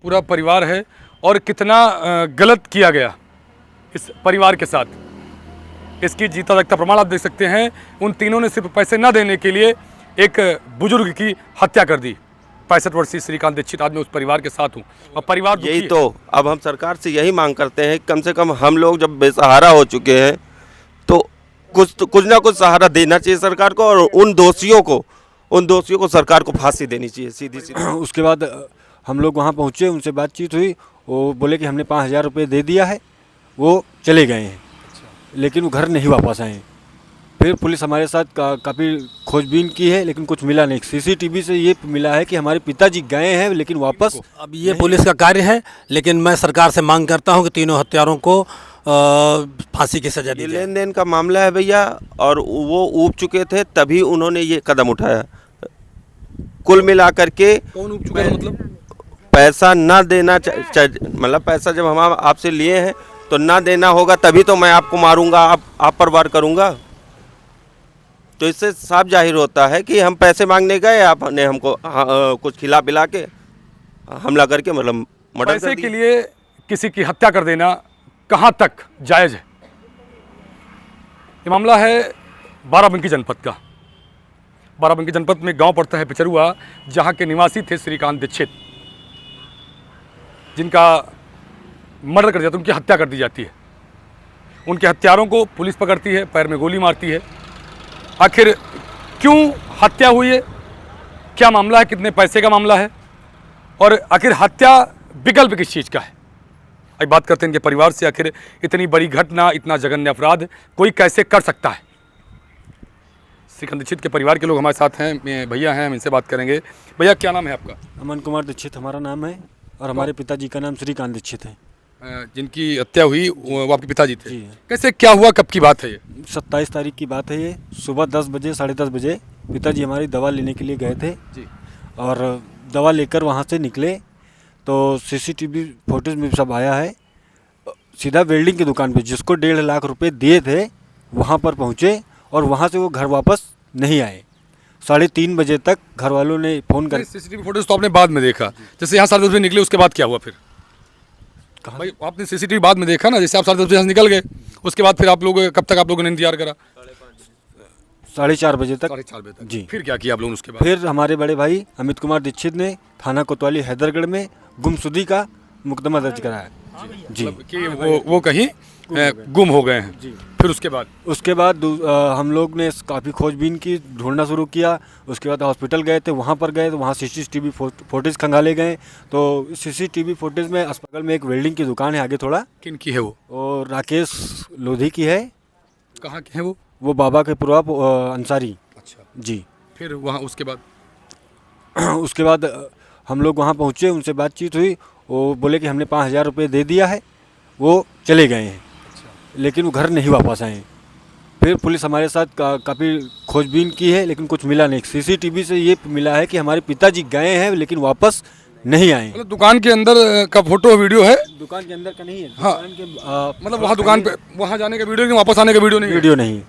पूरा परिवार है और कितना गलत किया गया इस परिवार के साथ, इसकी जीता जागता प्रमाण आप देख सकते हैं। उन तीनों ने सिर्फ पैसे न देने के लिए एक बुजुर्ग की हत्या कर दी। 65 वर्षीय श्रीकांत दीक्षित, आज मैं उस परिवार के साथ हूँ और परिवार यही तो अब हम सरकार से यही मांग करते हैं, कम से कम हम लोग जब बेसहारा हो चुके हैं तो कुछ ना कुछ सहारा देना चाहिए सरकार को, और उन दोषियों को सरकार को फांसी देनी चाहिए सीधी सीधी। उसके बाद हम लोग वहाँ पहुँचे, उनसे बातचीत हुई, वो बोले कि हमने 5,000 रुपये दे दिया है, वो चले गए हैं। लेकिन वो घर नहीं वापस आए। फिर पुलिस हमारे साथ काफ़ी खोजबीन की है लेकिन कुछ मिला नहीं। सीसीटीवी से ये मिला है कि हमारे पिताजी गए हैं लेकिन वापस। अब ये पुलिस का कार्य है, लेकिन मैं सरकार से मांग करता हूं कि तीनों हत्यारों को फांसी की सजा दी ये जाए। लेन देन का मामला है भैया, और वो ऊब चुके थे तभी उन्होंने ये कदम उठाया। कुल मिलाकर के कौन उठ चुका है मतलब? पैसा ना देना मतलब पैसा जब हम आपसे लिए हैं तो ना देना होगा, तभी तो मैं आपको मारूंगा, आप पर वार करूंगा। तो इससे साफ जाहिर होता है कि हम पैसे मांगने गए, आपने हमको कुछ खिला पिला के हमला करके मतलब मर्डर पैसे कर के दिया। लिए किसी की हत्या कर देना कहाँ तक जायज़ है? ये मामला है बाराबंकी जनपद का। बाराबंकी जनपद में गांव पड़ता है पिचरुआ, जहां के निवासी थे श्रीकांत दीक्षित, जिनका मर्डर कर दिया, उनकी हत्या कर दी जाती है। उनके हत्यारों को पुलिस पकड़ती है, पैर में गोली मारती है। आखिर क्यों हत्या हुई है, क्या मामला है, कितने पैसे का मामला है, और आखिर हत्या विकल्प किस चीज़ का है? अब बात करते हैं इनके परिवार से। आखिर इतनी बड़ी घटना, इतना जघन्य अपराध कोई कैसे कर सकता है? श्रीकांत दीक्षित के परिवार के लोग हमारे साथ हैं, भैया हैं, हम इनसे बात करेंगे। भैया क्या नाम है आपका? अमन कुमार दीक्षित हमारा नाम है, और हमारे पिताजी का नाम श्रीकांत दीक्षित है। जिनकी हत्या हुई वो आपके पिताजी थे? जी। कैसे, क्या हुआ, कब की बात है ये? 27 तारीख की बात है ये। सुबह 10 बजे, 10:30 बजे पिताजी हमारी दवा लेने के लिए गए थे जी। और दवा लेकर वहाँ से निकले तो सीसीटीवी फुटेज में सब आया है। सीधा वेल्डिंग की दुकान पे जिसको 1.5 लाख रुपए दिए थे वहाँ पर पहुँचे, और वहाँ से वो घर वापस नहीं आए। 3:30 बजे तक घर वालों ने फ़ोन कर। सीसीटीवी फुटेज तो आपने बाद में देखा, जैसे यहाँ 10:30 बजे निकले, उसके बाद क्या हुआ फिर? भाई आपने सीसीटीवी बाद में देखा ना, जैसे आप 10:30 बजे यहाँ से निकल गए, उसके बाद फिर आप लोग कब तक आप लोगों ने इंतजार करा? 4:30 बजे तक। 4:30 बजे तक जी। फिर क्या किया आप लोगों ने उसके बाद? फिर हमारे बड़े भाई अमित कुमार दीक्षित ने थाना कोतवाली हैदरगढ़ में गुमशुदगी का मुकदमा दर्ज कराया। जी। मतलब कि वो कहीं गुम हो गए हैं। फिर उसके बाद हम लोग ने काफ़ी खोजबीन की, ढूंढना शुरू किया। उसके बाद हॉस्पिटल गए थे, वहाँ पर गए तो वहाँ सीसीटीवी फुटेज खंगाले गए। तो सीसीटीवी फुटेज में अस्पताल में एक वेल्डिंग की दुकान है आगे थोड़ा। किन की है वो? और राकेश लोधी की है। कहाँ के हैं वो? वो बाबा के पुरवा अंसारी। अच्छा जी। फिर वहाँ उसके बाद उसके बाद हम लोग वहाँ पहुँचे, उनसे बातचीत हुई, वो बोले कि हमने 5,000 रुपये दे दिया है, वो चले गए हैं। लेकिन वो घर नहीं वापस आए। फिर पुलिस हमारे साथ काफ़ी खोजबीन की है लेकिन कुछ मिला नहीं। सीसीटीवी से ये मिला है कि हमारे पिताजी गए हैं लेकिन वापस नहीं आए। मतलब दुकान के अंदर का फोटो वीडियो है? दुकान के अंदर का नहीं है। हाँ। दुकान के मतलब वहाँ दुकान पे वहाँ जाने का वीडियो, वापस आने का वीडियो नहीं है? वीडियो नहीं है।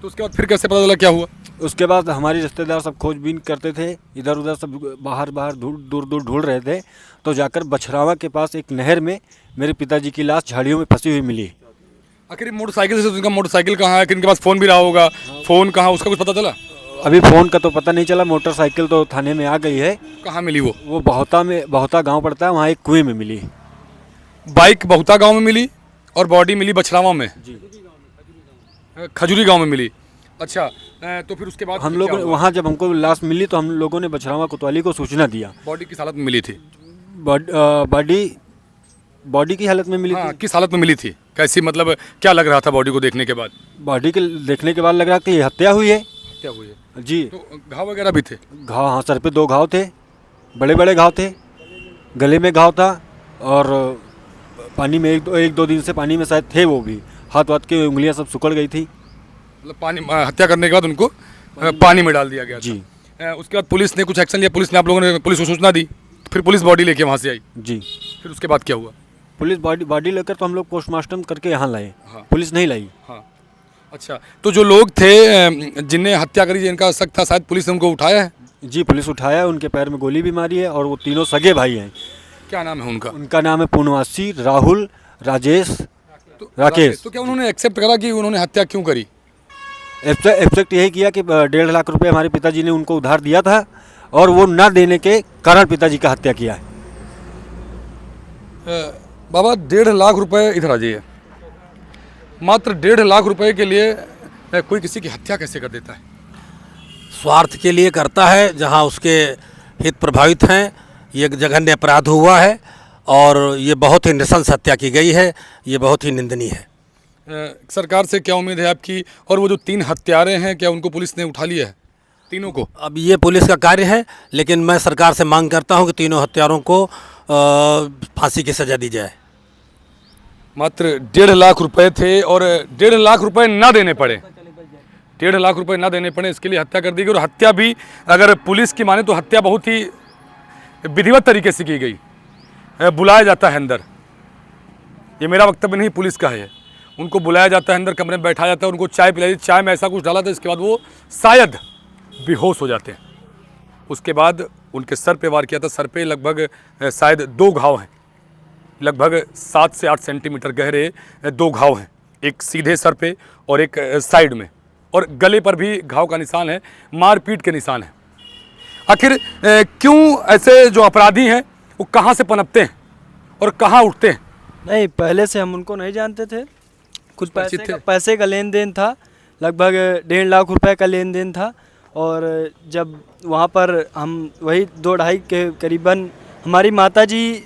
तो उसके बाद फिर कैसे पता चला, क्या हुआ? उसके बाद हमारे रिश्तेदार सब खोजबीन करते थे, इधर उधर सब बाहर दूर दूर ढूंढ रहे थे। तो जाकर बछरावा के पास एक नहर में मेरे पिताजी की लाश झाड़ियों में फंसी हुई मिली। आखिर मोटरसाइकिल से, उनका मोटरसाइकिल कहाँ है, किनके पास फ़ोन भी रहा होगा, फ़ोन कहाँ, उसका कुछ पता चला? अभी फ़ोन का तो पता नहीं चला। मोटरसाइकिल तो थाने में आ गई है। कहाँ मिली वो? वो बहुता गांव पड़ता है, वहाँ एक कुएं में मिली। बाइक बहुता गांव में मिली और बॉडी मिली बछरावा में? जी। खजूरी गांव में मिली। अच्छा, तो फिर उसके बाद हम लोग वहाँ जब हमको लाश मिली तो हम लोगों ने बछरावा कोतवाली को सूचना दिया। बॉडी किस हालत में मिली थी? बॉडी की हालत में मिली हाँ, थी। किस हालत में मिली थी? कैसी, मतलब क्या लग रहा था बॉडी को देखने के बाद? बॉडी के देखने के बाद लग रहा था ये हत्या हुई है। हत्या हुई है। जी। तो घाव वगैरह भी थे? घाव, हाँ, सर पे 2 घाव थे, बड़े बड़े घाव थे। गले में घाव था, और पानी में एक दो दिन से पानी में शायद थे वो भी। हाथ वाथ की उंगलियां सब सुकड़ गई थी। मतलब पानी, हत्या करने के बाद उनको पानी में डाल दिया गया था। जी। उसके बाद पुलिस ने कुछ एक्शन लिया? पुलिस ने, आप लोगों ने पुलिस को सूचना दी, फिर पुलिस बॉडी लेके वहाँ से आई? जी। फिर उसके बाद क्या हुआ? पुलिस बॉडी लेकर तो हम लोग पोस्टमार्टम करके यहाँ लाए। हाँ। पुलिस नहीं लाई। हाँ। अच्छा, तो जो लोग थे जिनने हत्या करी, जिनका शक था, शायद पुलिस ने उनको उठाया है? जी, पुलिस उठाया, उनके पैर में गोली भी मारी है, और वो तीनों सगे भाई हैं। क्या नाम है उनका? उनका नाम है पूर्णवासी, राहुल, राजेश, राकेश। तो क्या उन्होंने एक्सेप्ट करा कि उन्होंने हत्या क्यों करी? एब्जेक्ट यही किया कि 1.5 लाख रुपए हमारे पिताजी ने उनको उधार दिया था और वो ना देने के कारण पिताजी का हत्या किया है। बाबा 1.5 लाख रुपए, इधर आ जाइए। मात्र 1.5 लाख रुपए के लिए कोई किसी की हत्या कैसे कर देता है? स्वार्थ के लिए करता है, जहां उसके हित प्रभावित हैं। ये जघन्य अपराध हुआ है और ये बहुत ही नृशंस हत्या की गई है, ये बहुत ही निंदनीय है। सरकार से क्या उम्मीद है आपकी? और वो जो 3 हत्यारे हैं, क्या उनको पुलिस ने उठा लिया है तीनों को? अब ये पुलिस का कार्य है, लेकिन मैं सरकार से मांग करता हूं कि तीनों हत्यारों को फांसी की सज़ा दी जाए। मात्र 1.5 लाख रुपए थे और 1.5 लाख रुपए ना देने पड़े, 1.5 लाख रुपए ना देने पड़े, इसके लिए हत्या कर दी गई। और हत्या भी अगर पुलिस की माने तो हत्या बहुत ही विधिवत तरीके से की गई। बुलाया जाता है अंदर, ये मेरा वक्तव्य नहीं, पुलिस का है। उनको बुलाया जाता है अंदर, कमरे में बैठाया जाता है, उनको चाय पिलाई, चाय में ऐसा कुछ डाला था, इसके बाद वो शायद बेहोश हो जाते हैं। उसके बाद उनके सर पे वार किया था, सर पे लगभग शायद 2 घाव हैं, लगभग 7 से 8 सेंटीमीटर गहरे 2 घाव हैं, एक सीधे सर पे और एक साइड में, और गले पर भी घाव का निशान है, मारपीट के निशान है। आखिर क्यों ऐसे जो अपराधी हैं वो कहाँ से पनपते हैं और कहाँ उठते हैं? नहीं, पहले से हम उनको नहीं जानते थे। कुछ पैसे का लेन देन था, लगभग 1.5 लाख रुपए का लेन देन था। और जब वहाँ पर हम वही 2-2.5 के करीबन, हमारी माताजी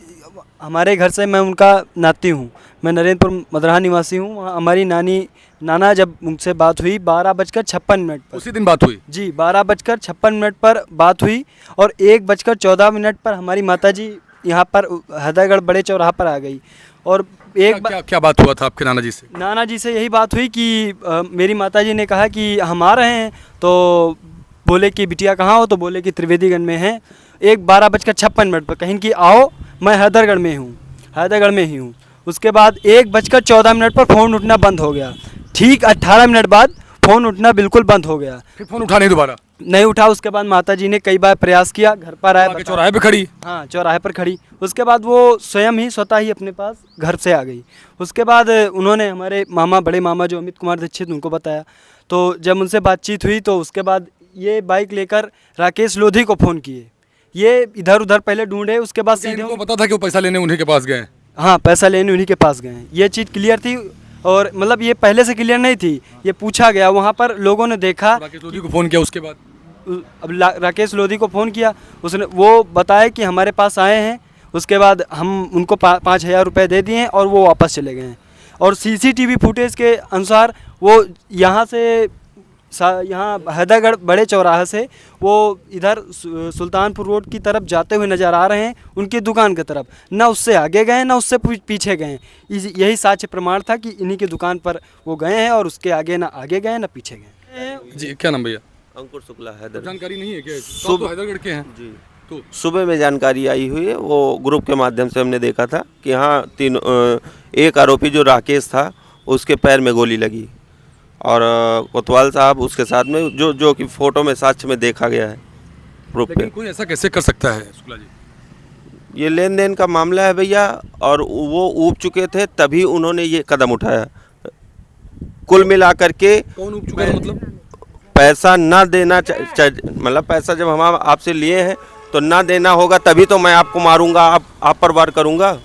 हमारे घर से, मैं उनका नाती हूँ, मैं नरेंद्रपुर मदरहा निवासी हूँ। वहाँ हमारी नाना जब उनसे बात हुई 12:56 पर, उसी दिन बात हुई जी, 12:56 पर बात हुई। और 1:14 पर हमारी माताजी यहाँ पर हैदरगढ़ बड़े चौराहा पर आ गई। और क्या बात हुआ था आपके नाना जी से? नाना जी से यही बात हुई कि मेरी माताजी ने कहा कि हम आ रहे हैं, तो बोले कि बिटिया कहाँ हो, तो बोले कि त्रिवेदीगंज में हैं। 12:56 पर कहीं कि आओ, मैं हैदरगढ़ में ही हूँ। उसके बाद 1:14 पर फ़ोन उठना बंद हो गया। ठीक 18 मिनट बाद फ़ोन उठना बिल्कुल बंद हो गया, फिर फ़ोन उठा नहीं, दोबारा नहीं उठा। उसके बाद माताजी ने कई बार प्रयास किया, घर पर आए, चौराहे पे खड़ी, हाँ चौराहे पर खड़ी। उसके बाद वो स्वतः ही अपने पास घर से आ गई। उसके बाद उन्होंने हमारे बड़े मामा जो अमित कुमार दीक्षित, उनको बताया। तो जब उनसे बातचीत हुई तो उसके बाद ये बाइक लेकर राकेश लोधी को फ़ोन किए। ये इधर उधर पहले ढूंढे, उसके बाद सीधे उनको पता था कि वो पैसा लेने उन्हीं के पास गए? हाँ, पैसा लेने उन्हीं के पास गए, ये चीज़ क्लियर थी। और मतलब ये पहले से क्लियर नहीं थी, ये पूछा गया, वहाँ पर लोगों ने देखा। राकेश लोधी को फ़ोन किया, उसके बाद अब राकेश लोधी को फ़ोन किया, उसने वो बताया कि हमारे पास आए हैं। उसके बाद हम उनको 5,000 रुपये दे दिए और वो वापस चले गए। और CCTV फुटेज के अनुसार वो यहाँ से यहाँ हैदरगढ़ बड़े चौराहे से वो इधर सुल्तानपुर रोड की तरफ जाते हुए नज़र आ रहे हैं, उनकी दुकान की तरफ। ना उससे आगे गए ना उससे पीछे गए। यही साक्ष्य प्रमाण था कि इन्हीं की दुकान पर वो गए हैं और उसके आगे ना आगे गए ना पीछे गए। जी, क्या नाम भैया? अंकुर शुक्ला, हैदर। जानकारी नहीं है क्या? तो हैदरगढ़ के हैं जी। तो सुबह में जानकारी आई हुई है, वो ग्रुप के माध्यम से हमने देखा था कि हाँ एक आरोपी जो राकेश था उसके पैर में गोली लगी, और कोतवाल साहब उसके साथ में जो कि फ़ोटो में साक्ष्य में देखा गया है प्रूफ पे। कोई ऐसा कैसे कर सकता है शुक्ला जी? ये लेन देन का मामला है भैया, और वो ऊब चुके थे तभी उन्होंने ये कदम उठाया। कुल मिलाकर के कौन उग चुका है? मतलब पैसा ना देना, मतलब पैसा जब हम आपसे लिए हैं तो ना देना होगा, तभी तो मैं आपको मारूंगा, आप पर वार करूंगा।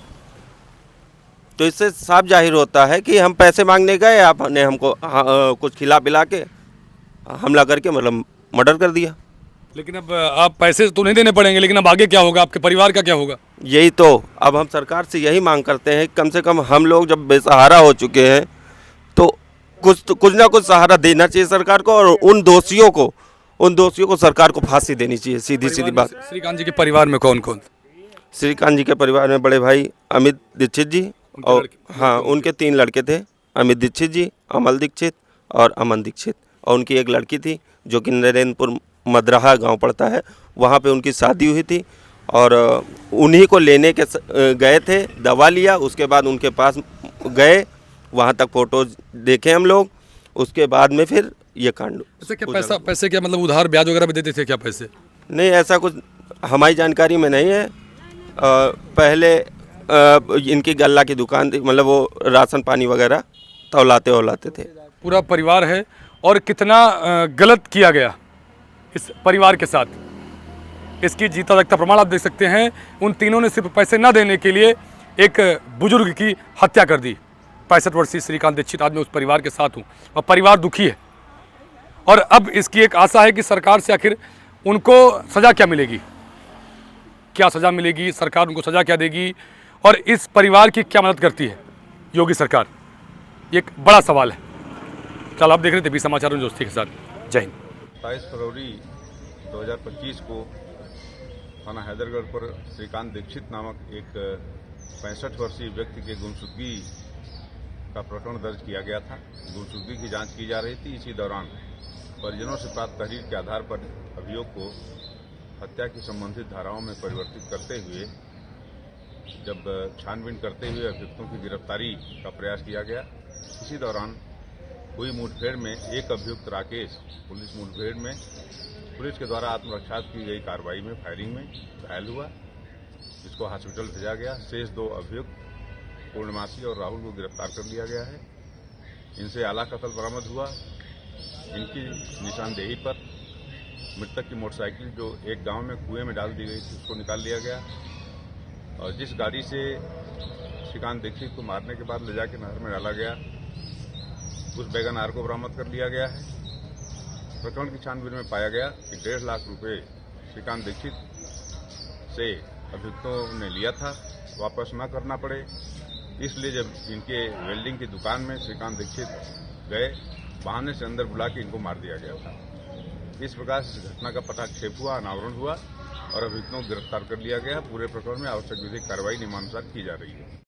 तो इससे साफ जाहिर होता है कि हम पैसे मांगने गए, आपने हमको कुछ खिला पिला के हमला करके मतलब मर्डर कर दिया। लेकिन अब आप पैसे तो नहीं देने पड़ेंगे, लेकिन अब आगे क्या होगा? आपके परिवार का क्या होगा? यही तो अब हम सरकार से यही मांग करते हैं, कम से कम हम लोग जब बेसहारा हो चुके हैं तो कुछ ना कुछ सहारा देना चाहिए सरकार को, और उन दोषियों को सरकार को फांसी देनी चाहिए। सीधी बात। श्रीकांत जी के परिवार में कौन कौन? श्रीकांत जी के परिवार में बड़े भाई अमित दीक्षित जी, और हाँ उनके 3 लड़के थे, अमित दीक्षित जी, अमल दीक्षित और अमन दीक्षित, और उनकी एक लड़की थी जो कि नरेंद्रपुर मदरहा गांव पड़ता है, वहाँ पे उनकी शादी हुई थी। और उन्हीं को लेने के गए थे, दवा लिया, उसके बाद उनके पास गए, वहाँ तक फ़ोटोज़ देखे हम लोग, उसके बाद में फिर ये कांड। पैसे क्या मतलब उधार ब्याज वगैरह भी देते थे क्या पैसे? नहीं, ऐसा कुछ हमारी जानकारी में नहीं है। पहले इनकी गल्ला की दुकान थी, मतलब वो राशन पानी वगैरह तौलाते थे। पूरा परिवार है और कितना गलत किया गया इस परिवार के साथ, इसकी जीता जागता प्रमाण आप देख सकते हैं। उन तीनों ने सिर्फ पैसे न देने के लिए एक बुजुर्ग की हत्या कर दी। 65 वर्षीय श्रीकांत दीक्षित, आज मैं उस परिवार के साथ हूँ और परिवार दुखी है। और अब इसकी एक आशा है कि सरकार से आखिर उनको सज़ा क्या मिलेगी, क्या सज़ा मिलेगी, सरकार उनको सज़ा क्या देगी और इस परिवार की क्या मदद करती है योगी सरकार, ये एक बड़ा सवाल है। चल आप देख रहे थे 20 समाचार में दोस्ती के साथ। जय हिंद। 27 फरवरी 2025 को थाना हैदरगढ़ पर श्रीकांत दीक्षित नामक एक 65 वर्षीय व्यक्ति के गुमशुदगी का प्रकरण दर्ज किया गया था। गुमशुदगी की जांच की जा रही थी। इसी दौरान परिजनों से प्राप्त तहरीर के आधार पर अभियोग को हत्या की संबंधित धाराओं में परिवर्तित करते हुए जब छानबीन करते हुए अभियुक्तों की गिरफ्तारी का प्रयास किया गया। इसी दौरान हुई मुठभेड़ में एक अभियुक्त राकेश पुलिस मुठभेड़ में पुलिस के द्वारा आत्मरक्षा की गई कार्रवाई में फायरिंग में घायल हुआ, जिसको हॉस्पिटल भेजा गया। शेष 2 अभियुक्त पूर्णमासी और राहुल को गिरफ्तार कर लिया गया है। इनसे आला कत्ल बरामद हुआ। इनकी निशानदेही पर मृतक की मोटरसाइकिल जो एक गांव में कुएं में डाल दी गई थी उसको निकाल लिया गया और जिस गाड़ी से श्रीकांत दीक्षित को मारने के बाद ले जाकर नहर में डाला गया उस वैगन आर को बरामद कर लिया गया है। प्रकरण की छानबीन में पाया गया कि 1.5 लाख रुपए श्रीकांत दीक्षित से अभियुक्तों ने लिया था, वापस न करना पड़े, इसलिए जब इनके वेल्डिंग की दुकान में श्रीकांत दीक्षित गए, बहाने से अंदर बुला के इनको मार दिया गया था। इस प्रकार से घटना का पटाक्षेप हुआ, अनावरण हुआ और अभियुक्तों को गिरफ्तार कर लिया गया। पूरे प्रकरण में आवश्यक विधिक कार्रवाई नियमानुसार की जा रही है।